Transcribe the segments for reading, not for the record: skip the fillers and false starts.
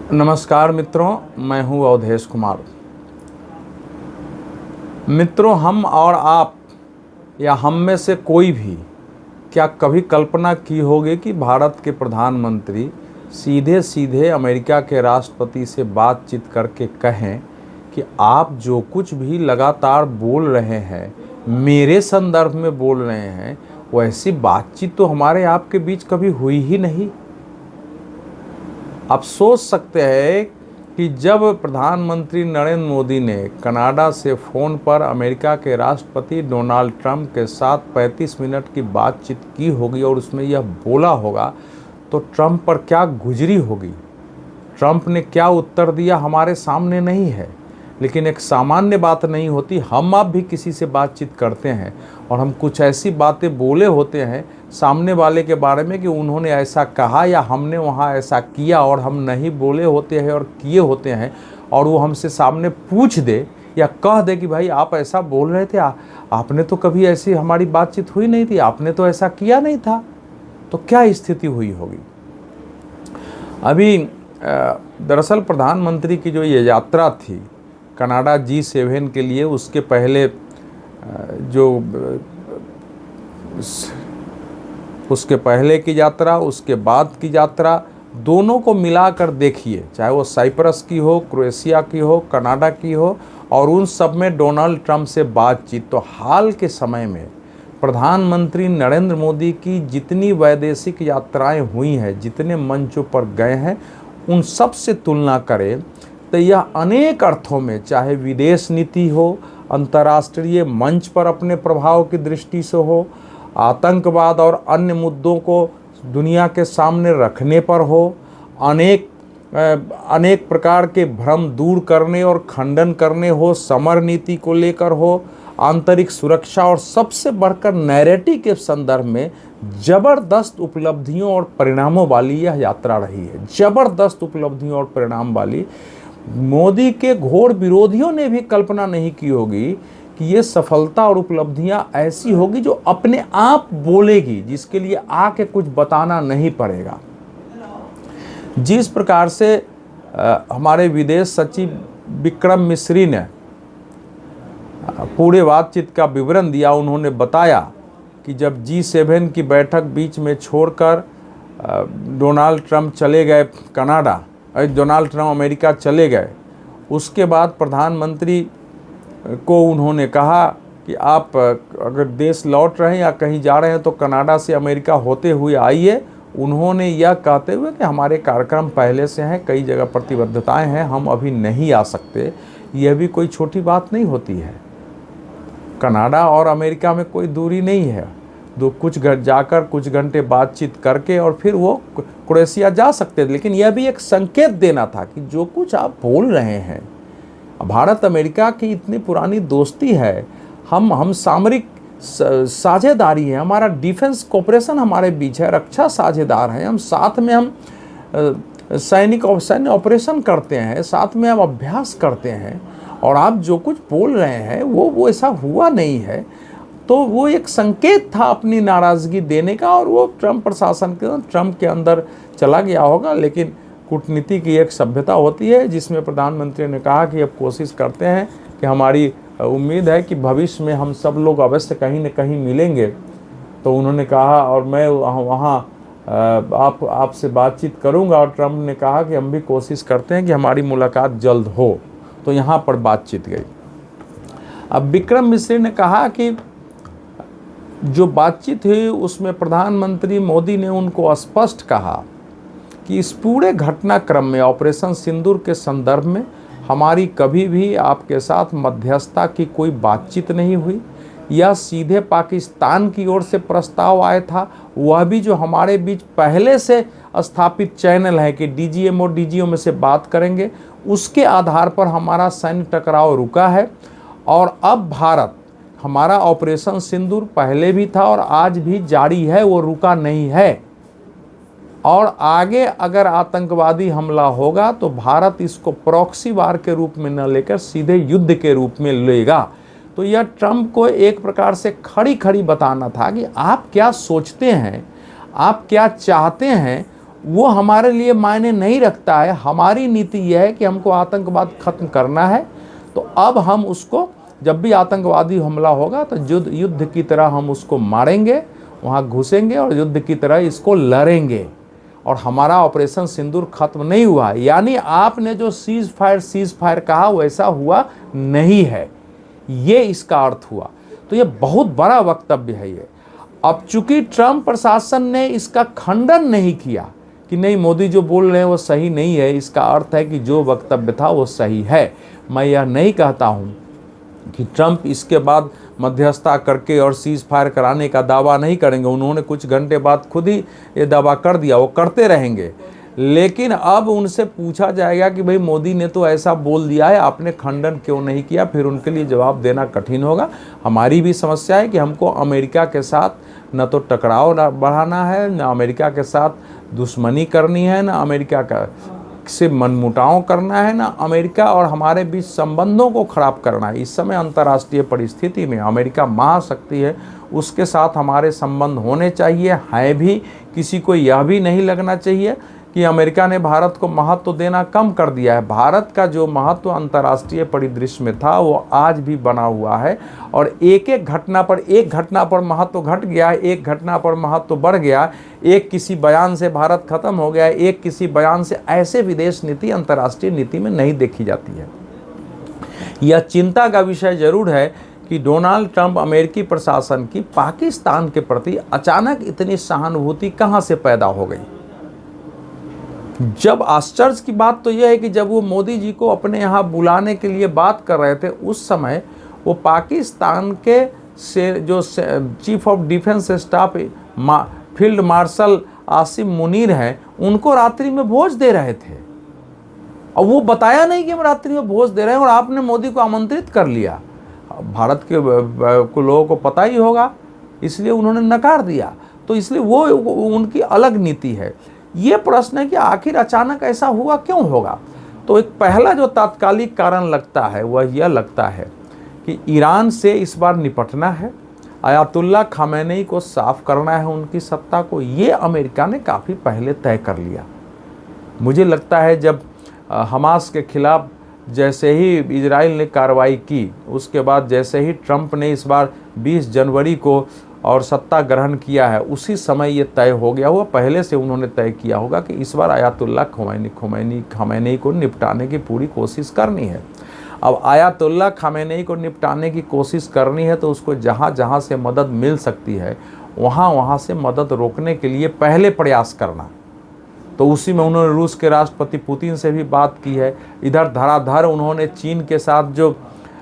नमस्कार मित्रों, मैं हूं अवधेश कुमार। मित्रों, हम और आप या हम में से कोई भी क्या कभी कल्पना की होगी कि भारत के प्रधानमंत्री सीधे सीधे अमेरिका के राष्ट्रपति से बातचीत करके कहें कि आप जो कुछ भी लगातार बोल रहे हैं, मेरे संदर्भ में बोल रहे हैं, वैसी बातचीत तो हमारे आपके बीच कभी हुई ही नहीं। आप सोच सकते हैं कि जब प्रधानमंत्री नरेंद्र मोदी ने कनाडा से फ़ोन पर अमेरिका के राष्ट्रपति डोनाल्ड ट्रंप के साथ 35 मिनट की बातचीत की होगी और उसमें यह बोला होगा, तो ट्रंप पर क्या गुजरी होगी, ट्रंप ने क्या उत्तर दिया, हमारे सामने नहीं है। लेकिन एक सामान्य बात नहीं होती, हम आप भी किसी से बातचीत करते हैं और हम कुछ ऐसी बातें बोले होते हैं सामने वाले के बारे में कि उन्होंने ऐसा कहा या हमने वहाँ ऐसा किया और हम नहीं बोले होते हैं और किए होते हैं, और वो हमसे सामने पूछ दे या कह दे कि भाई आप ऐसा बोल रहे थे, आपने तो कभी ऐसी हमारी बातचीत हुई नहीं थी, आपने तो ऐसा किया नहीं था, तो क्या स्थिति हुई होगी। अभी दरअसल प्रधानमंत्री की जो ये यात्रा थी कनाडा G7 के लिए, उसके पहले उसके पहले की यात्रा, उसके बाद की यात्रा, दोनों को मिलाकर देखिए, चाहे वो साइप्रस की हो, क्रोएशिया की हो, कनाडा की हो, और उन सब में डोनाल्ड ट्रंप से बातचीत। तो हाल के समय में प्रधानमंत्री नरेंद्र मोदी की जितनी वैदेशिक यात्राएं हुई हैं, जितने मंचों पर गए हैं, उन सब से तुलना करें तो यह अनेक अर्थों में, चाहे विदेश नीति हो, अंतर्राष्ट्रीय मंच पर अपने प्रभाव की दृष्टि से हो, आतंकवाद और अन्य मुद्दों को दुनिया के सामने रखने पर हो, अनेक प्रकार के भ्रम दूर करने और खंडन करने हो, समर नीति को लेकर हो, आंतरिक सुरक्षा और सबसे बढ़कर नैरेटिव के संदर्भ में जबरदस्त उपलब्धियों और परिणामों वाली यह यात्रा रही है। जबरदस्त उपलब्धियों और परिणाम वाली। मोदी के घोर विरोधियों ने भी कल्पना नहीं की होगी कि ये सफलता और उपलब्धियां ऐसी होगी जो अपने आप बोलेगी, जिसके लिए आके कुछ बताना नहीं पड़ेगा। जिस प्रकार से हमारे विदेश सचिव विक्रम मिस्री ने पूरे बातचीत का विवरण दिया, उन्होंने बताया कि जब G7 की बैठक बीच में छोड़कर डोनाल्ड ट्रंप चले गए कनाडा, डोनाल्ड ट्रंप अमेरिका चले गए, उसके बाद प्रधानमंत्री को उन्होंने कहा कि आप अगर देश लौट रहे हैं या कहीं जा रहे हैं तो कनाडा से अमेरिका होते हुए आइए। उन्होंने यह कहते हुए कि हमारे कार्यक्रम पहले से हैं, कई जगह प्रतिबद्धताएं हैं, हम अभी नहीं आ सकते। यह भी कोई छोटी बात नहीं होती है। कनाडा और अमेरिका में कोई दूरी नहीं है, जाकर कुछ घंटे बातचीत करके और फिर वो क्रोएशिया जा सकते थे। लेकिन यह भी एक संकेत देना था कि जो कुछ आप बोल रहे हैं, भारत अमेरिका की इतनी पुरानी दोस्ती है, हम सामरिक साझेदारी है, हमारा डिफेंस कोऑपरेशन हमारे बीच है, रक्षा साझेदार हैं, हम साथ में हम सैन्य ऑपरेशन करते हैं, साथ में हम अभ्यास करते हैं, और आप जो कुछ बोल रहे हैं वो ऐसा हुआ नहीं है। तो वो एक संकेत था अपनी नाराज़गी देने का, और वो ट्रंप प्रशासन के, ट्रंप के अंदर चला गया होगा। लेकिन कूटनीति की एक सभ्यता होती है जिसमें प्रधानमंत्री ने कहा कि अब कोशिश करते हैं कि हमारी उम्मीद है कि भविष्य में हम सब लोग अवश्य कहीं न कहीं मिलेंगे। तो उन्होंने कहा और मैं वहाँ आपसे बातचीत करूँगा, और ट्रंप ने कहा कि हम भी कोशिश करते हैं कि हमारी मुलाकात जल्द हो। तो यहाँ पर बातचीत गई। अब विक्रम मिस्री ने कहा कि जो बातचीत हुई उसमें प्रधानमंत्री मोदी ने उनको स्पष्ट कहा कि इस पूरे घटनाक्रम में ऑपरेशन सिंदूर के संदर्भ में हमारी कभी भी आपके साथ मध्यस्थता की कोई बातचीत नहीं हुई। यह सीधे पाकिस्तान की ओर से प्रस्ताव आया था, वह भी जो हमारे बीच पहले से स्थापित चैनल है कि DGM और DGO में से बात करेंगे, उसके आधार पर हमारा सैन्य टकराव रुका है। और अब भारत, हमारा ऑपरेशन सिंदूर पहले भी था और आज भी जारी है, वो रुका नहीं है। और आगे अगर आतंकवादी हमला होगा तो भारत इसको प्रॉक्सी वार के रूप में न लेकर सीधे युद्ध के रूप में लेगा। तो यह ट्रंप को एक प्रकार से खड़ी खड़ी बताना था कि आप क्या सोचते हैं, आप क्या चाहते हैं, वो हमारे लिए मायने नहीं रखता है। हमारी नीति यह है कि हमको आतंकवाद खत्म करना है, तो अब हम उसको, जब भी आतंकवादी हमला होगा तो युद्ध की तरह हम उसको मारेंगे, वहाँ घुसेंगे और युद्ध की तरह इसको लड़ेंगे। और हमारा ऑपरेशन सिंदूर खत्म नहीं हुआ, यानी आपने जो सीज फायर कहा वैसा हुआ नहीं है, ये इसका अर्थ हुआ। तो ये बहुत बड़ा वक्तव्य है ये। अब चूंकि ट्रंप प्रशासन ने इसका खंडन नहीं किया कि नहीं मोदी जो बोल रहे हैं वो सही नहीं है, इसका अर्थ है कि जो वक्तव्य था वो सही है। मैं यह नहीं कहता हूँ कि ट्रंप इसके बाद मध्यस्थता करके और सीज फायर कराने का दावा नहीं करेंगे। उन्होंने कुछ घंटे बाद खुद ही ये दावा कर दिया, वो करते रहेंगे। लेकिन अब उनसे पूछा जाएगा कि भाई मोदी ने तो ऐसा बोल दिया है, आपने खंडन क्यों नहीं किया, फिर उनके लिए जवाब देना कठिन होगा। हमारी भी समस्या है कि हमको अमेरिका के साथ न तो टकराव बढ़ाना है, न अमेरिका के साथ दुश्मनी करनी है, न अमेरिका का से मनमुटाव करना है, ना अमेरिका और हमारे बीच संबंधों को खराब करना है। इस समय अंतर्राष्ट्रीय परिस्थिति में अमेरिका महाशक्ति है, उसके साथ हमारे संबंध होने चाहिए, है भी। किसी को यह भी नहीं लगना चाहिए कि अमेरिका ने भारत को महत्व देना कम कर दिया है। भारत का जो महत्व अंतर्राष्ट्रीय परिदृश्य में था वो आज भी बना हुआ है, और एक घटना पर महत्व घट गया, एक घटना पर महत्व बढ़ गया, एक किसी बयान से भारत खत्म हो गया, एक किसी बयान से, ऐसे विदेश नीति अंतर्राष्ट्रीय नीति में नहीं देखी जाती है। यह चिंता का विषय जरूर है कि डोनाल्ड ट्रंप अमेरिकी प्रशासन की पाकिस्तान के प्रति अचानक इतनी सहानुभूति कहाँ से पैदा हो गई। जब आश्चर्य की बात तो यह है कि जब वो मोदी जी को अपने यहाँ बुलाने के लिए बात कर रहे थे, उस समय वो पाकिस्तान के से जो chief of defence staff field marshal Asim Munir हैं, उनको रात्रि में भोज दे रहे थे। और वो बताया नहीं कि हम रात्रि में भोज दे रहे हैं, और आपने मोदी को आमंत्रित कर लिया। भारत के लोगों को पता ही होगा, इसलिए उन्होंने नकार दिया। तो इसलिए वो उनकी अलग नीति है। ये प्रश्न है कि आखिर अचानक ऐसा हुआ क्यों होगा। तो एक पहला जो तात्कालिक कारण लगता है वह यह लगता है कि ईरान से इस बार निपटना है, आयतुल्लाह खामेनी को साफ करना है उनकी सत्ता को। ये अमेरिका ने काफ़ी पहले तय कर लिया। मुझे लगता है जब हमास के खिलाफ जैसे ही इजराइल ने कार्रवाई की, उसके बाद जैसे ही ट्रंप ने इस बार 20 जनवरी को और सत्ता ग्रहण किया है, उसी समय ये तय हो गया हुआ। पहले से उन्होंने तय किया होगा कि इस बार आयतुल्लाह खामेनी को निपटाने की पूरी कोशिश करनी है। अब आयतुल्लाह खामेनी को निपटाने की कोशिश करनी है तो उसको जहाँ जहाँ से मदद मिल सकती है वहाँ से मदद रोकने के लिए पहले प्रयास करना। तो उसी में उन्होंने रूस के राष्ट्रपति पुतिन से भी बात की है। इधर धराधर उन्होंने चीन के साथ जो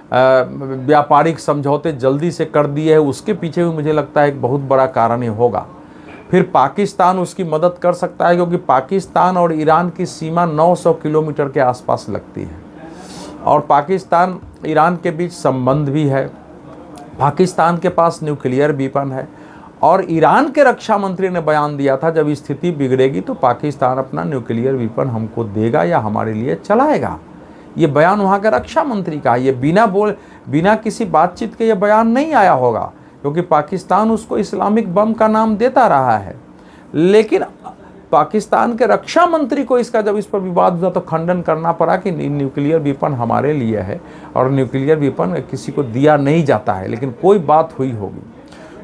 व्यापारिक समझौते जल्दी से कर दिए है, उसके पीछे भी मुझे लगता है एक बहुत बड़ा कारण ही होगा। फिर पाकिस्तान उसकी मदद कर सकता है, क्योंकि पाकिस्तान और ईरान की सीमा 900 किलोमीटर के आसपास लगती है, और पाकिस्तान ईरान के बीच संबंध भी है। पाकिस्तान के पास न्यूक्लियर वेपन है, और ईरान के रक्षा मंत्री ने बयान दिया था जब स्थिति बिगड़ेगी तो पाकिस्तान अपना न्यूक्लियर वेपन हमको देगा या हमारे लिए चलाएगा। ये बयान वहाँ के रक्षा मंत्री का, ये बिना किसी बातचीत के ये बयान नहीं आया होगा, क्योंकि पाकिस्तान उसको इस्लामिक बम का नाम देता रहा है। लेकिन पाकिस्तान के रक्षा मंत्री को इसका जब इस पर विवाद हुआ तो खंडन करना पड़ा कि न्यूक्लियर वेपन हमारे लिए है और न्यूक्लियर वेपन किसी को दिया नहीं जाता है, लेकिन कोई बात हुई होगी।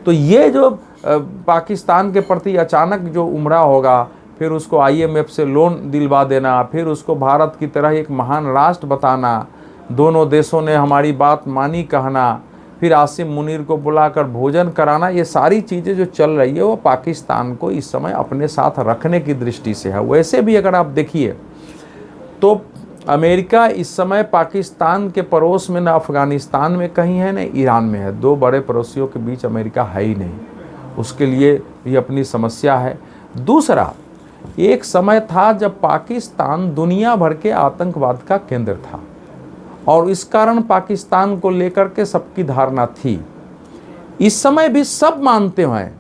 तो ये जो पाकिस्तान के प्रति अचानक जो उमड़ा होगा, फिर उसको IMF से लोन दिलवा देना, फिर उसको भारत की तरह एक महान राष्ट्र बताना, दोनों देशों ने हमारी बात मानी कहना, फिर आसिम मुनीर को बुलाकर भोजन कराना, ये सारी चीज़ें जो चल रही है वो पाकिस्तान को इस समय अपने साथ रखने की दृष्टि से है। वैसे भी अगर आप देखिए तो अमेरिका इस समय पाकिस्तान के पड़ोस में, न अफ़गानिस्तान में कहीं है, न ईरान में है। दो बड़े पड़ोसियों के बीच अमेरिका है ही नहीं, उसके लिए भी अपनी समस्या है। दूसरा, एक समय था जब पाकिस्तान दुनिया भर के आतंकवाद का केंद्र था, और इस कारण पाकिस्तान को लेकर के सबकी धारणा थी। इस समय भी सब मानते हैं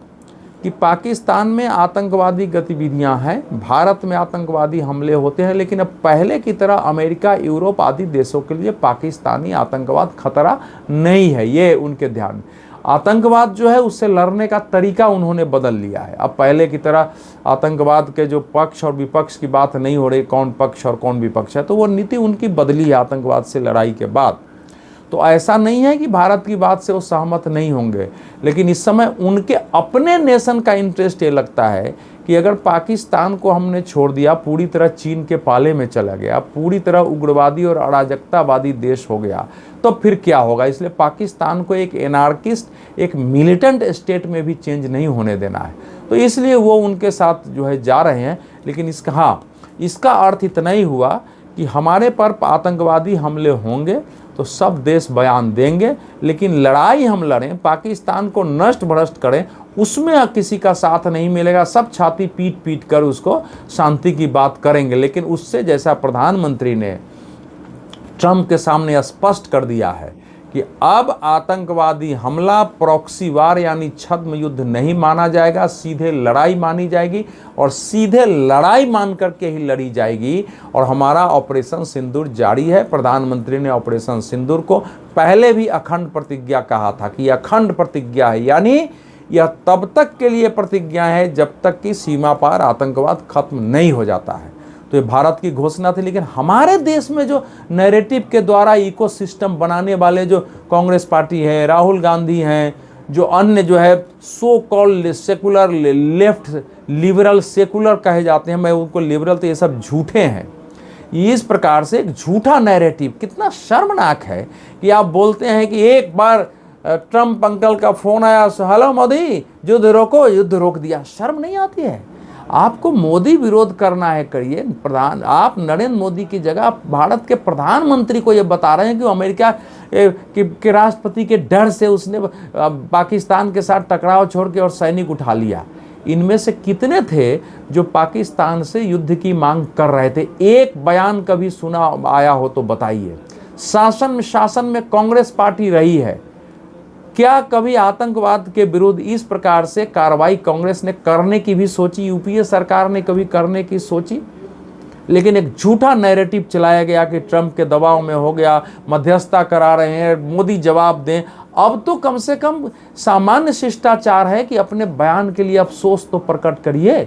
कि पाकिस्तान में आतंकवादी गतिविधियां हैं, भारत में आतंकवादी हमले होते हैं, लेकिन अब पहले की तरह अमेरिका, यूरोप आदि देशों के लिए पाकिस्तानी आतंकवाद खतरा नहीं है, ये उनके ध्यान में। आतंकवाद जो है उससे लड़ने का तरीका उन्होंने बदल लिया है। अब पहले की तरह आतंकवाद के जो पक्ष और विपक्ष की बात नहीं हो रही, कौन पक्ष और कौन विपक्ष है, तो वो नीति उनकी बदली है आतंकवाद से लड़ाई के बाद। तो ऐसा नहीं है कि भारत की बात से वो सहमत नहीं होंगे, लेकिन इस समय उनके अपने नेशन का इंटरेस्ट ये लगता है कि अगर पाकिस्तान को हमने छोड़ दिया, पूरी तरह चीन के पाले में चला गया, पूरी तरह उग्रवादी और अराजकतावादी देश हो गया, तो फिर क्या होगा। इसलिए पाकिस्तान को एक एनार्किस्ट, एक मिलिटेंट स्टेट में भी चेंज नहीं होने देना है। तो इसलिए वो उनके साथ जो है जा रहे हैं। लेकिन इसका अर्थ इतना ही हुआ कि हमारे पर आतंकवादी हमले होंगे तो सब देश बयान देंगे, लेकिन लड़ाई हम लड़ें, पाकिस्तान को नष्ट भ्रष्ट करें, उसमें किसी का साथ नहीं मिलेगा। सब छाती पीट पीट कर उसको शांति की बात करेंगे। लेकिन उससे, जैसा प्रधानमंत्री ने ट्रंप के सामने स्पष्ट कर दिया है कि अब आतंकवादी हमला, प्रॉक्सी वार यानी छद्म युद्ध नहीं माना जाएगा, सीधे लड़ाई मानी जाएगी और सीधे लड़ाई मान करके ही लड़ी जाएगी। और हमारा ऑपरेशन सिंदूर जारी है। प्रधानमंत्री ने ऑपरेशन सिंदूर को पहले भी अखंड प्रतिज्ञा कहा था कि अखंड प्रतिज्ञा है, यानी यह तब तक के लिए प्रतिज्ञा है जब तक कि सीमा पार आतंकवाद खत्म नहीं हो जाता है। तो ये भारत की घोषणा थी। लेकिन हमारे देश में जो नैरेटिव के द्वारा इकोसिस्टम बनाने वाले जो कांग्रेस पार्टी है, राहुल गांधी हैं, जो अन्य जो है so called secular left, liberal secular कहे जाते हैं, मैं उनको लिबरल, तो ये सब झूठे हैं। इस प्रकार से एक झूठा नैरेटिव, कितना शर्मनाक है कि आप बोलते हैं कि एक बार ट्रंप अंकल का फोन आया, हेलो मोदी युद्ध रोको, युद्ध रोक दिया। शर्म नहीं आती है? आपको मोदी विरोध करना है, करिए। आप नरेंद्र मोदी की जगह भारत के प्रधानमंत्री को ये बता रहे हैं कि अमेरिका के राष्ट्रपति के डर से उसने पाकिस्तान के साथ टकराव छोड़ के और सैनिक उठा लिया। इनमें से कितने थे जो पाकिस्तान से युद्ध की मांग कर रहे थे? एक बयान कभी सुना आया हो तो बताइए। शासन में कांग्रेस पार्टी रही है, क्या कभी आतंकवाद के विरुद्ध इस प्रकार से कार्रवाई कांग्रेस ने करने की भी सोची? यूपीए सरकार ने कभी करने की सोची? लेकिन एक झूठा नैरेटिव चलाया गया कि ट्रंप के दबाव में हो गया, मध्यस्थता करा रहे हैं, मोदी जवाब दें। अब तो कम से कम सामान्य शिष्टाचार है कि अपने बयान के लिए अफसोस तो प्रकट करिए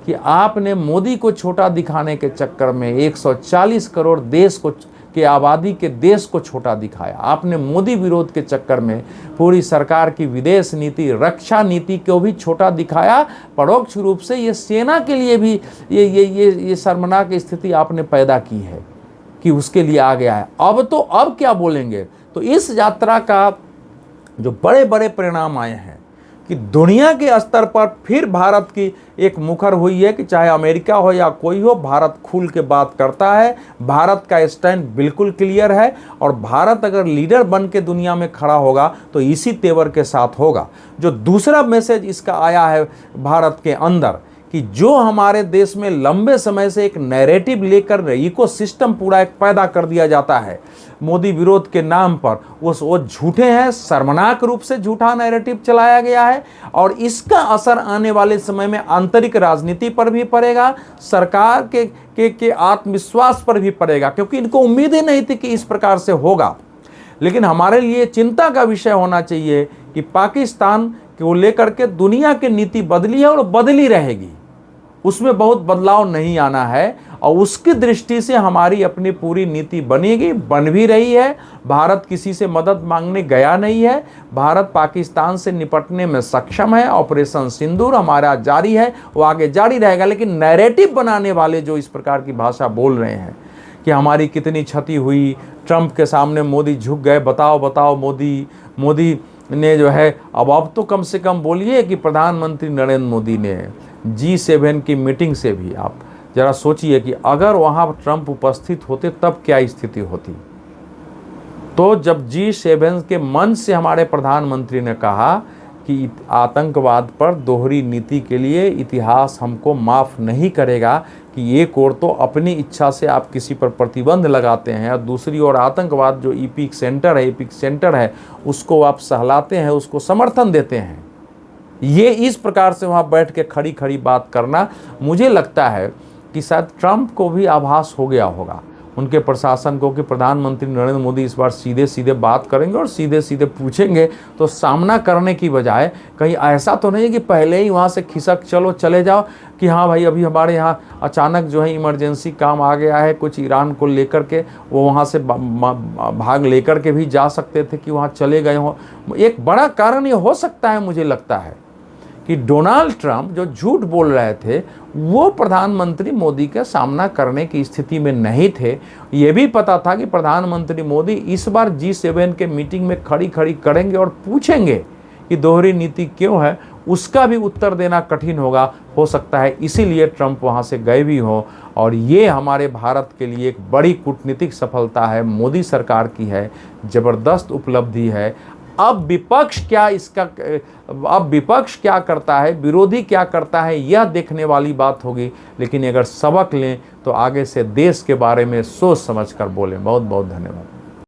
कि आपने मोदी को छोटा दिखाने के चक्कर में 140 करोड़ देश को के आबादी के देश को छोटा दिखाया। आपने मोदी विरोध के चक्कर में पूरी सरकार की विदेश नीति, रक्षा नीति को भी छोटा दिखाया। परोक्ष रूप से ये सेना के लिए भी ये शर्मनाक स्थिति आपने पैदा की है कि उसके लिए आ गया है। अब क्या बोलेंगे? तो इस यात्रा का जो बड़े बड़े परिणाम आए हैं कि दुनिया के स्तर पर फिर भारत की एक मुखर हुई है कि चाहे अमेरिका हो या कोई हो, भारत खुल के बात करता है। भारत का स्टैंड बिल्कुल क्लियर है और भारत अगर लीडर बन के दुनिया में खड़ा होगा तो इसी तेवर के साथ होगा। जो दूसरा मैसेज इसका आया है भारत के अंदर कि जो हमारे देश में लंबे समय से एक नैरेटिव लेकर इकोसिस्टम पूरा एक पैदा कर दिया जाता है मोदी विरोध के नाम पर, वो झूठे हैं। शर्मनाक रूप से झूठा नैरेटिव चलाया गया है और इसका असर आने वाले समय में आंतरिक राजनीति पर भी पड़ेगा, सरकार के आत्मविश्वास पर भी पड़ेगा, क्योंकि इनको उम्मीद ही नहीं थी कि इस प्रकार से होगा। लेकिन हमारे लिए चिंता का विषय होना चाहिए कि पाकिस्तान को लेकर के दुनिया की नीति बदली है और बदली रहेगी, उसमें बहुत बदलाव नहीं आना है और उसकी दृष्टि से हमारी अपनी पूरी नीति बनेगी, बन भी रही है। भारत किसी से मदद मांगने गया नहीं है। भारत पाकिस्तान से निपटने में सक्षम है। ऑपरेशन सिंदूर हमारा जारी है, वो आगे जारी रहेगा। लेकिन नैरेटिव बनाने वाले जो इस प्रकार की भाषा बोल रहे हैं कि हमारी कितनी क्षति हुई, ट्रंप के सामने मोदी झुक गए, बताओ मोदी ने जो है, अब तो कम से कम बोलिए कि प्रधानमंत्री नरेंद्र मोदी ने G7 की मीटिंग से भी, आप जरा सोचिए कि अगर वहाँ ट्रंप उपस्थित होते तब क्या स्थिति होती। तो जब G7 के मंच से हमारे प्रधानमंत्री ने कहा कि आतंकवाद पर दोहरी नीति के लिए इतिहास हमको माफ़ नहीं करेगा, कि एक ओर तो अपनी इच्छा से आप किसी पर प्रतिबंध लगाते हैं और दूसरी ओर आतंकवाद जो एपिक सेंटर है उसको आप सहलाते हैं, उसको समर्थन देते हैं। ये इस प्रकार से वहाँ बैठ के खड़ी बात करना, मुझे लगता है कि शायद ट्रंप को भी आभास हो गया होगा। उनके प्रशासन को कि प्रधानमंत्री नरेंद्र मोदी इस बार सीधे सीधे बात करेंगे और सीधे सीधे पूछेंगे, तो सामना करने की बजाय कहीं ऐसा तो नहीं है कि पहले ही वहाँ से खिसक चले जाओ कि हाँ भाई अभी हमारे यहाँ अचानक जो है इमरजेंसी काम आ गया है कुछ ईरान को लेकर के, वो वहाँ से भाग लेकर के भी जा सकते थे कि वहाँ चले गए हों। एक बड़ा कारण ये हो सकता है, मुझे लगता है कि डोनाल्ड ट्रंप जो झूठ बोल रहे थे वो प्रधानमंत्री मोदी का सामना करने की स्थिति में नहीं थे। ये भी पता था कि प्रधानमंत्री मोदी इस बार G7 के मीटिंग में खड़ी करेंगे और पूछेंगे कि दोहरी नीति क्यों है, उसका भी उत्तर देना कठिन होगा, हो सकता है इसीलिए ट्रंप वहाँ से गए भी हो। और ये हमारे भारत के लिए एक बड़ी कूटनीतिक सफलता है, मोदी सरकार की है, ज़बरदस्त उपलब्धि है। अब विपक्ष क्या करता है, विरोधी क्या करता है, यह देखने वाली बात होगी। लेकिन अगर सबक लें तो आगे से देश के बारे में सोच समझ कर बोलें। बहुत बहुत धन्यवाद।